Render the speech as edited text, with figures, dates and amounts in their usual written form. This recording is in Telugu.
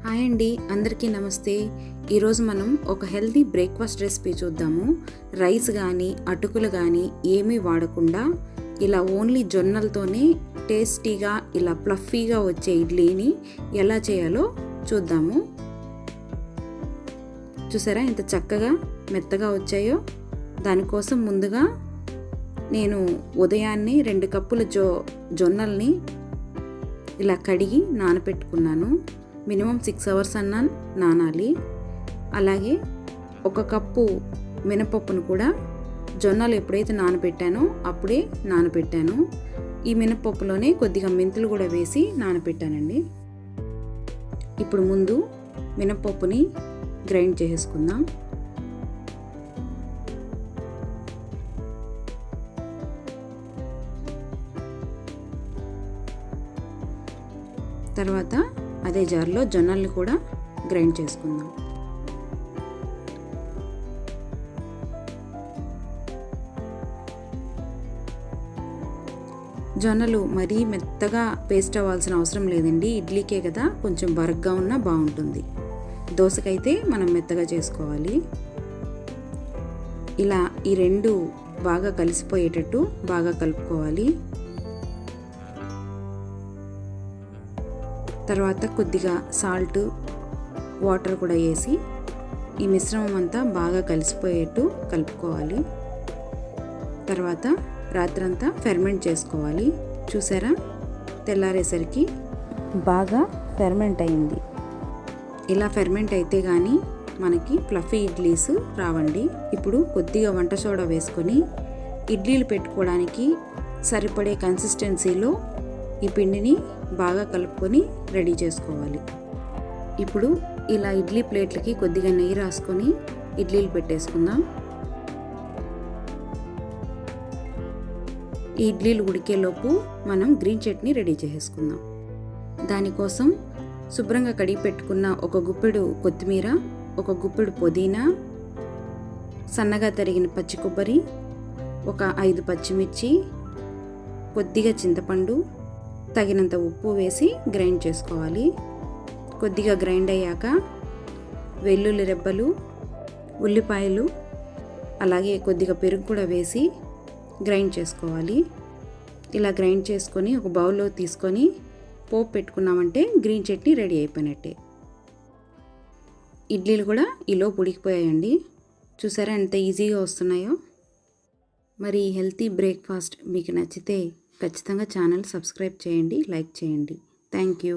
హాయ్ అండి, అందరికీ నమస్తే. ఈరోజు మనం ఒక హెల్తీ బ్రేక్ఫాస్ట్ రెసిపీ చూద్దాము. రైస్ కానీ అటుకులు కానీ ఏమీ వాడకుండా ఇలా ఓన్లీ జొన్నలతోనే టేస్టీగా ఇలా ఫ్లఫీగా వచ్చే ఇడ్లీని ఎలా చేయాలో చూద్దాము. చూసారా ఎంత చక్కగా మెత్తగా వచ్చాయో. దానికోసం ముందుగా నేను ఉదయాన్నే 2 కప్పుల జొన్నల్ని ఇలా కడిగి నానబెట్టుకున్నాను. మినిమం 6 అవర్స్ అన్నా నానాలి. అలాగే 1 కప్పు మినపప్పును కూడా జొన్నలు ఎప్పుడైతే నానబెట్టానో అప్పుడే నానబెట్టాను. ఈ మినపప్పులోనే కొద్దిగా మెంతులు కూడా వేసి నానబెట్టానండి. ఇప్పుడు ముందు మినపప్పుని గ్రైండ్ చేసుకుందాం. తర్వాత అదే జార్లో జొన్నల్ని కూడా గ్రైండ్ చేసుకుందాం. జొన్నలు మరీ మెత్తగా పేస్ట్ అవ్వాల్సిన అవసరం లేదండి. ఇడ్లీకే కదా, కొంచెం బరగ్గా ఉన్నా బాగుంటుంది. దోసకైతే మనం మెత్తగా చేసుకోవాలి. ఇలా ఈ 2 బాగా కలిసిపోయేటట్టు బాగా కలుపుకోవాలి. తర్వాత కొద్దిగా సాల్ట్, వాటర్ కూడా వేసి ఈ మిశ్రమం అంతా బాగా కలిసిపోయేట్టు కలుపుకోవాలి. తర్వాత రాత్రంతా ఫెర్మెంట్ చేసుకోవాలి. చూసారా, తెల్లారేసరికి బాగా ఫెర్మెంట్ అయింది. ఇలా ఫెర్మెంట్ అయితే కానీ మనకి ఫ్లఫీ ఇడ్లీస్ రావండి. ఇప్పుడు కొద్దిగా వంట సోడా వేసుకొని ఇడ్లీలు పెట్టుకోవడానికి సరిపడే కన్సిస్టెన్సీలో ఈ పిండిని బాగా కలుపుకొని రెడీ చేసుకోవాలి. ఇప్పుడు ఇలా ఇడ్లీ ప్లేట్లకి కొద్దిగా నెయ్యి రాసుకొని ఇడ్లీలు పెట్టేసుకుందాం. ఈ ఇడ్లీలు ఉడికేలోపు మనం గ్రీన్ చట్నీ రెడీ చేసుకుందాం. దానికోసం శుభ్రంగా కడిగి పెట్టుకున్న 1 గుప్పెడు కొత్తిమీర, 1 గుప్పెడు పుదీనా, సన్నగా తరిగిన పచ్చి కొబ్బరి, 5 పచ్చిమిర్చి, కొద్దిగా చింతపండు, తగినంత ఉప్పు వేసి గ్రైండ్ చేసుకోవాలి. కొద్దిగా గ్రైండ్ అయ్యాక వెల్లుల్లి రెబ్బలు, ఉల్లిపాయలు, అలాగే కొద్దిగా పెరుగు కూడా వేసి గ్రైండ్ చేసుకోవాలి. ఇలా గ్రైండ్ చేసుకొని ఒక బౌల్లో తీసుకొని పోపు పెట్టుకున్నామంటే గ్రీన్ చట్నీ రెడీ అయిపోయినట్టే. ఇడ్లీలు కూడా ఈలో ఉడికిపోయాయండి. చూసారా ఎంత ఈజీగా వస్తున్నాయో. మరి ఈ హెల్తీ బ్రేక్ఫాస్ట్ మీకు నచ్చితే ఖచ్చితంగా ఛానల్ సబ్స్క్రైబ్ చేయండి, లైక్ చేయండి. Thank you.